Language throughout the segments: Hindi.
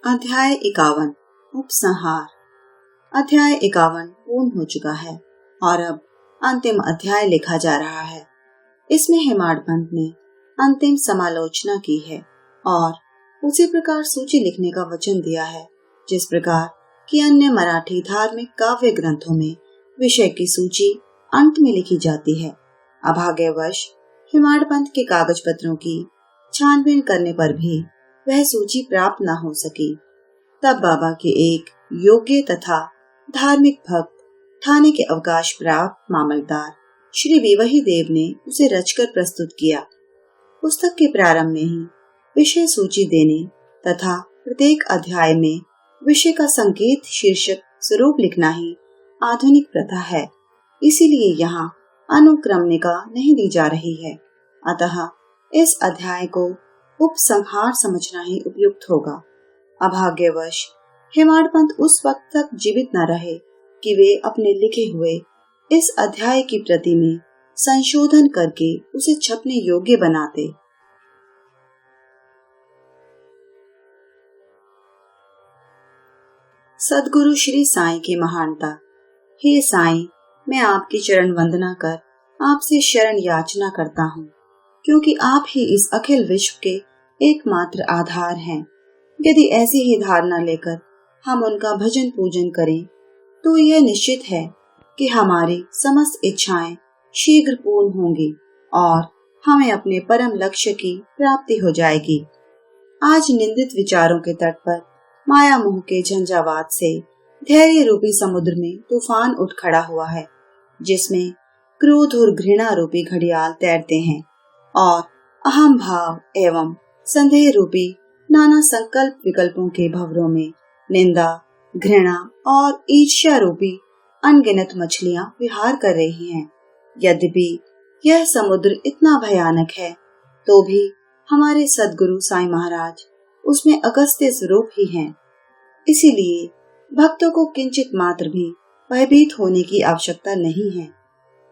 अध्याय 51 उपसंहार। अध्याय 51 पूर्ण हो चुका है और अब अंतिम अध्याय लिखा जा रहा है। इसमें हेमाड पंत ने अंतिम समालोचना की है और उसी प्रकार सूची लिखने का वचन दिया है जिस प्रकार कि अन्य मराठी धार्मिक काव्य ग्रंथों में विषय की सूची अंत में लिखी जाती है। अभाग्यवश हेमाड पंत के कागज पत्रों की छानबीन करने पर भी वह सूची प्राप्त न हो सकी। तब बाबा के एक योग्य तथा धार्मिक भक्त थाने के अवकाश प्राप्त मामलदार श्री विवही देव ने उसे रचकर प्रस्तुत किया। पुस्तक के प्रारंभ में ही विषय सूची देने तथा प्रत्येक अध्याय में विषय का संकेत शीर्षक स्वरूप लिखना ही आधुनिक प्रथा है, इसीलिए यहाँ अनुक्रमणिका नहीं दी जा रही है। अतः इस अध्याय को उपसंहार समझना ही उपयुक्त होगा। अभाग्यवश हेमाड पंत उस वक्त तक जीवित न रहे कि वे अपने लिखे हुए इस अध्याय की प्रति में संशोधन करके उसे छपने योग्य बनाते। सद्गुरु श्री साईं की महानता। हे साईं, मैं आपकी चरण वंदना कर आपसे शरण याचना करता हूँ, क्योंकि आप ही इस अखिल विश्व के एकमात्र आधार हैं। यदि ऐसी ही धारणा लेकर हम उनका भजन पूजन करें तो यह निश्चित है कि हमारी समस्त इच्छाएं शीघ्र पूर्ण होंगी और हमें अपने परम लक्ष्य की प्राप्ति हो जाएगी। आज निंदित विचारों के तट पर माया मोह के झंझावात से धैर्य रूपी समुद्र में तूफान उठ खड़ा हुआ है, जिसमें क्रोध और घृणा रूपी घड़ियाल तैरते हैं और अहम भाव एवं संदेह रूपी नाना संकल्प विकल्पों के भंवरों में निंदा, घृणा और ईर्ष्या रूपी अनगिनत मछलियां विहार कर रही हैं। यद्यपि यह समुद्र इतना भयानक है तो भी हमारे सद्गुरु साईं महाराज उसमें अगस्त्य स्वरूप ही हैं। इसीलिए भक्तों को किंचित मात्र भी भयभीत होने की आवश्यकता नहीं है।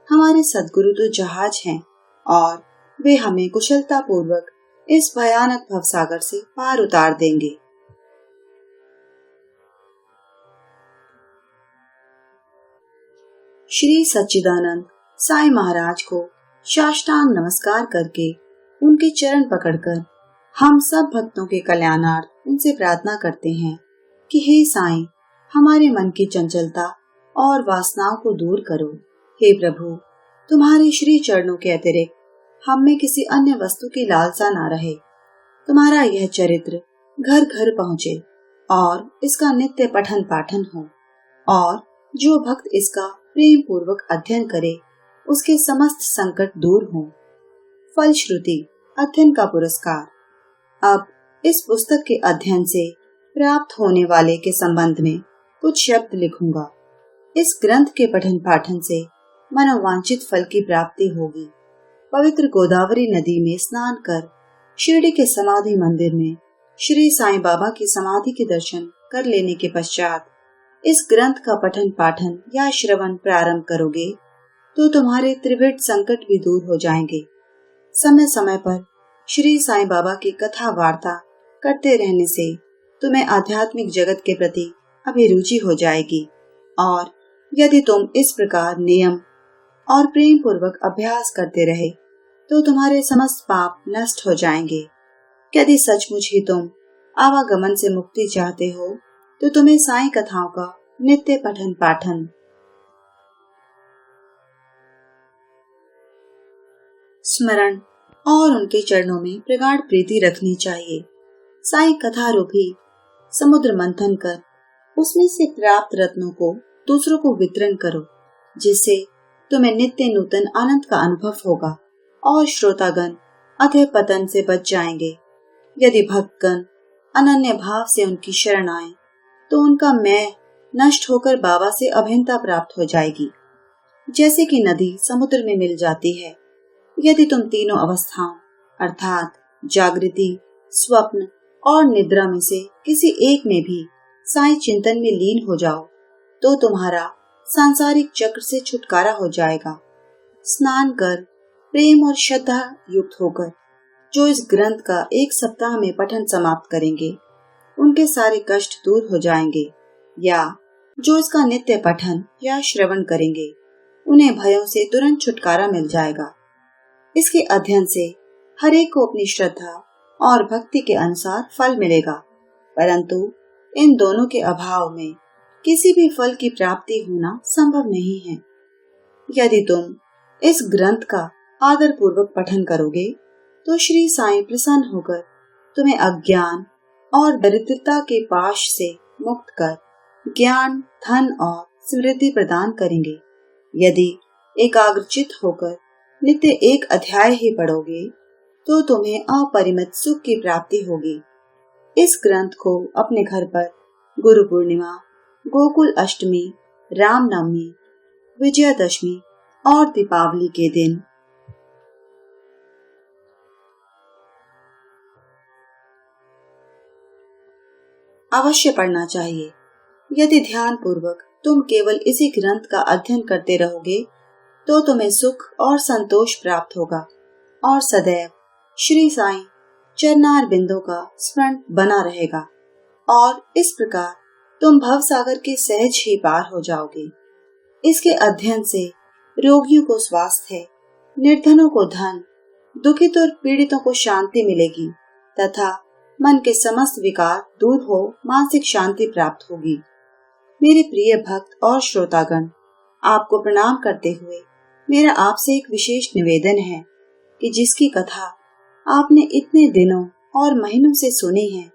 हमारे सद्गुरु तो जहाज हैं और वे हमें कुशलता पूर्वक इस भयानक भवसागर से पार उतार देंगे। श्री सच्चिदानंद साईं महाराज को साष्टांग नमस्कार करके उनके चरण पकड़कर हम सब भक्तों के कल्याणार्थ उनसे प्रार्थना करते हैं कि हे साईं, हमारे मन की चंचलता और वासनाओं को दूर करो। हे प्रभु, तुम्हारे श्री चरणों के अतिरिक्त हम में किसी अन्य वस्तु की लालसा ना रहे। तुम्हारा यह चरित्र घर घर पहुँचे और इसका नित्य पठन पाठन हो और जो भक्त इसका प्रेम पूर्वक अध्ययन करे उसके समस्त संकट दूर हो। फलश्रुति अध्ययन का पुरस्कार। अब इस पुस्तक के अध्ययन से प्राप्त होने वाले के संबंध में कुछ शब्द लिखूंगा। इस ग्रंथ के पठन पाठन से मनोवांछित फल की प्राप्ति होगी। पवित्र गोदावरी नदी में स्नान कर शिरडी के समाधि मंदिर में श्री साईं बाबा की समाधि के दर्शन कर लेने के पश्चात इस ग्रंथ का पठन पाठन या श्रवण प्रारंभ करोगे तो तुम्हारे त्रिविध संकट भी दूर हो जाएंगे। समय समय पर श्री साईं बाबा की कथा वार्ता करते रहने से तुम्हें आध्यात्मिक जगत के प्रति अभिरुचि हो जाएगी और यदि तुम इस प्रकार नियम और प्रेम पूर्वक अभ्यास करते रहे तो तुम्हारे समस्त पाप नष्ट हो जाएंगे। यदि सचमुच ही तुम आवागमन से मुक्ति चाहते हो तो तुम्हें साईं कथाओं का नित्य पठन पाठन, स्मरण और उनके चरणों में प्रगाढ़ प्रीति रखनी चाहिए। साईं कथा रूपी समुद्र मंथन कर उसमें से प्राप्त रत्नों को दूसरों को वितरण करो, जिससे तुम्हें नित्य नूतन आनंद का अनुभव होगा और श्रोतागण अधः पतन से बच जाएंगे। यदि भक्तगण अनन्य भाव से उनकी शरण आए तो उनका मैं नष्ट होकर बाबा से अभिन्नता प्राप्त हो जाएगी, जैसे कि नदी समुद्र में मिल जाती है। यदि तुम तीनों अवस्थाओं अर्थात जागृति, स्वप्न और निद्रा में से किसी एक में भी साईं चिंतन में लीन हो जाओ तो तुम्हारा सांसारिक चक्र से छुटकारा हो जाएगा। स्नान कर प्रेम और श्रद्धा युक्त होकर जो इस ग्रंथ का एक सप्ताह में पठन समाप्त करेंगे उनके सारे कष्ट दूर हो जाएंगे, या जो इसका नित्य पठन या श्रवण करेंगे उन्हें भयों से तुरंत छुटकारा मिल जाएगा। इसके अध्ययन से हर एक को अपनी श्रद्धा और भक्ति के अनुसार फल मिलेगा, परंतु इन दोनों के अभाव में किसी भी फल की प्राप्ति होना संभव नहीं है। यदि तुम इस ग्रंथ का आदर पूर्वक पठन करोगे तो श्री साईं प्रसन्न होकर तुम्हें अज्ञान और दरिद्रता के पाश से मुक्त कर ज्ञान, धन और समृद्धि प्रदान करेंगे। यदि एकाग्रचित होकर नित्य एक अध्याय ही पढ़ोगे तो तुम्हें अपरिमित सुख की प्राप्ति होगी। इस ग्रंथ को अपने घर पर गुरु पूर्णिमा, गोकुल अष्टमी, रामनवमी, विजयादशमी और दीपावली के दिन अवश्य पढ़ना चाहिए। यदि ध्यान पूर्वक तुम केवल इसी ग्रंथ का अध्ययन करते रहोगे तो तुम्हें सुख और संतोष प्राप्त होगा और सदैव श्री साईं चरणार बिंदों का स्मरण बना रहेगा और इस प्रकार तुम भव सागर के सहज ही पार हो जाओगे। इसके अध्ययन से रोगियों को स्वास्थ्य, निर्धनों को धन, दुखित और पीड़ितों को शांति मिलेगी तथा मन के समस्त विकार दूर हो मानसिक शांति प्राप्त होगी। मेरे प्रिय भक्त और श्रोतागण, आपको प्रणाम करते हुए मेरा आपसे एक विशेष निवेदन है कि जिसकी कथा आपने इतने दिनों और महीनों से सुनी है,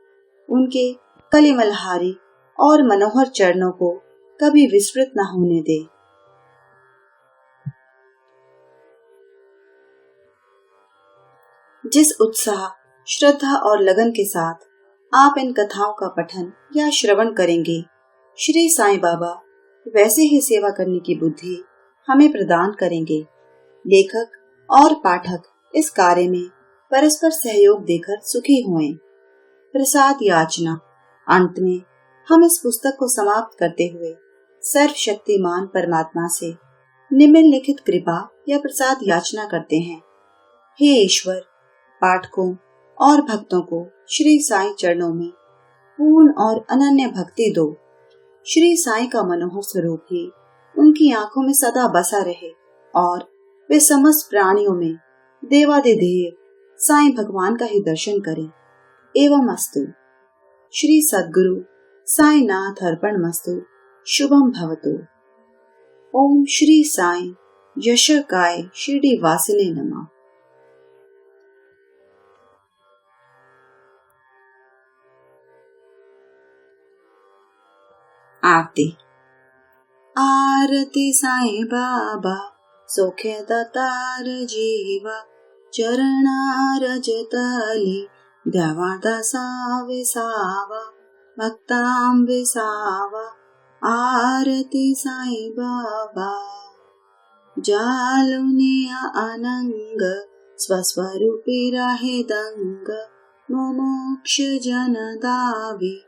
उनके कलिमलहारी और मनोहर चरणों को कभी विस्मृत न होने दे। जिस उत्साह, श्रद्धा और लगन के साथ आप इन कथाओं का पठन या श्रवण करेंगे, श्री साईं बाबा वैसे ही सेवा करने की बुद्धि हमें प्रदान करेंगे। लेखक और पाठक इस कार्य में परस्पर सहयोग देकर सुखी हुए। प्रसाद याचना। अंत में हम इस पुस्तक को समाप्त करते हुए सर्वशक्तिमान परमात्मा से निम्नलिखित कृपा या प्रसाद याचना करते हैं। हे ईश्वर, पाठकों और भक्तों को श्री साईं चरणों में पूर्ण और अनन्य भक्ति दो। श्री साईं का मनोहर स्वरूप ही उनकी आंखों में सदा बसा रहे और वे समस्त प्राणियों में देवादिदेव साईं भगवान का ही दर्शन करें। एवं अस्तु। श्री सद्गुरु साईं नाथ अर्पण मस्तु। शुभम भवतु। ओम श्री साईं यशोकाय शिरडी वासिने नमः। आरती। आरती साईं बाबा सौख्य दातार जीवा, चरणा रजतली द्यावा दासा विसावा, भक्तां विसावा। आरती साईं बाबा। जालुनिया अनंग स्वस्वरूपी राहे दंग, मुमुक्ष जन दावी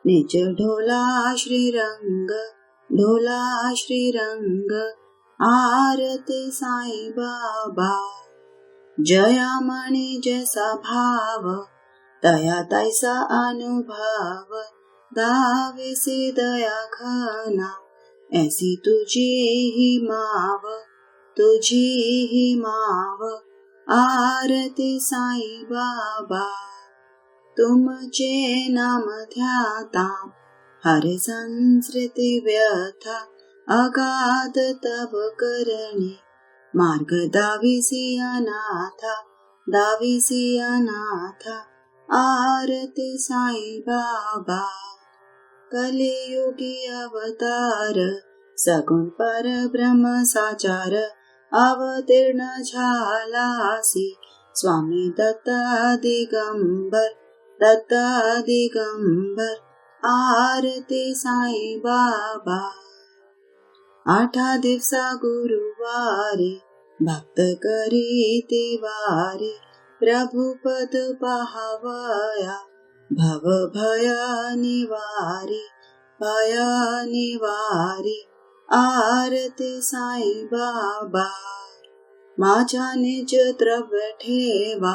निज ढोला श्रीरंग, ढोला श्रीरंग। आरती साईं बाबा। जया मणि जैसा भाव, दया तैसा अनुभव, दावे से दया घना, ऐसी तुझे ही माव, तुझे ही माव। आरती साईं बाबा। तुमचे नाम ध्याता, हरे संस्कृति व्यथा, अगाध तब करणे, मार्ग दाविसी अनाथा, दाविसी अनाथा। आरती साईं बाबा। कलियुगी अवतार, सगुण पर ब्रह्म साचार, अवतीर्ण झालासी, स्वामी दत्ता दिगंबर, दत्ता दिगंबर। आरती साईं बाबा। आठा दिवसा गुरुवारी, भक्त करीती वारी, प्रभु पद पाहावया, भव भया निवारी, भया निवारी। आरती साईं बाबा। माझा निज द्रव्य ठेवा,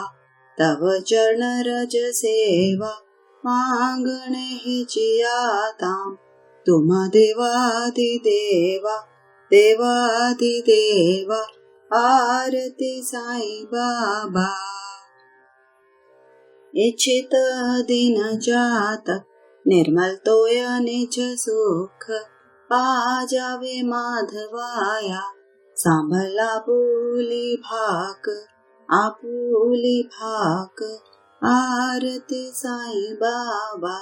तव चरण रज सेवा, मांगणे ही जियाताम तुम देवादिदेवा देवादिदेवा आरती साईं बाबा। इच्छित दिन जातक निर्मल तोय निज सुख पाजावे माधवाया सांभला आपुली भाक आपुली भाक आरती साईं बाबा।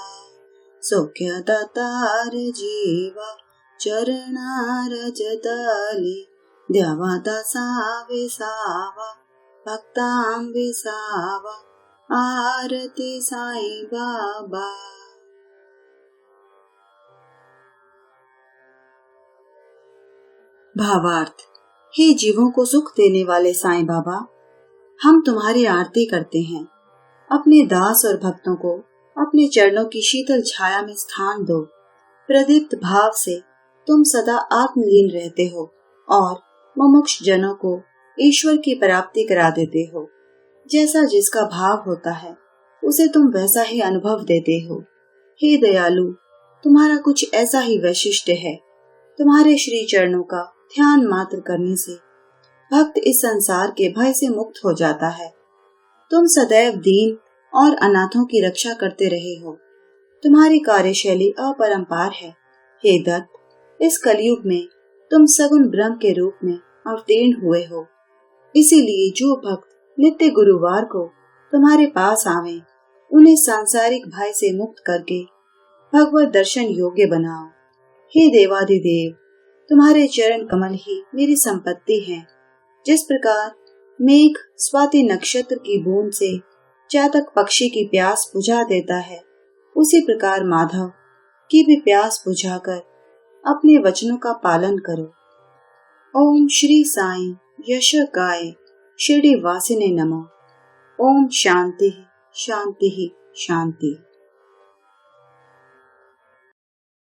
सौख्य दातार जीवा चरणा रजतली द्यावा दासा विसावा भक्तां विसावा आरती साईं बाबा। भावार्थ। हे जीवों को सुख देने वाले साईं बाबा, हम तुम्हारी आरती करते हैं। अपने दास और भक्तों को अपने चरणों की शीतल छाया में स्थान दो। प्रदीप्त भाव से तुम सदा आत्मलीन रहते हो और मुमुक्ष जनों को ईश्वर की प्राप्ति करा देते हो। जैसा जिसका भाव होता है उसे तुम वैसा ही अनुभव देते हो। हे दयालु, तुम्हारा कुछ ऐसा ही वैशिष्ट्य है। तुम्हारे श्री चरणों का ध्यान मात्र करने से भक्त इस संसार के भय से मुक्त हो जाता है। तुम सदैव दीन और अनाथों की रक्षा करते रहे हो। तुम्हारी कार्यशैली अपरंपार है। हे दत्त, इस कलयुग में तुम सगुण ब्रह्म के रूप में अवतीर्ण हुए हो। इसीलिए जो भक्त नित्य गुरुवार को तुम्हारे पास आवे, उन्हें सांसारिक भय से मुक्त करके भगवत दर्शन योग्य बनाओ। हे देवादिदेव, तुम्हारे चरण कमल ही मेरी संपत्ति है। जिस प्रकार मेघ स्वाति नक्षत्र की बूंद से चातक पक्षी की प्यास बुझा देता है, उसी प्रकार माधव की भी प्यास बुझाकर अपने वचनों का पालन करो। ओम श्री साईं यश गाय शिरडी वासिने नमः। ओम शांति शांति शांति।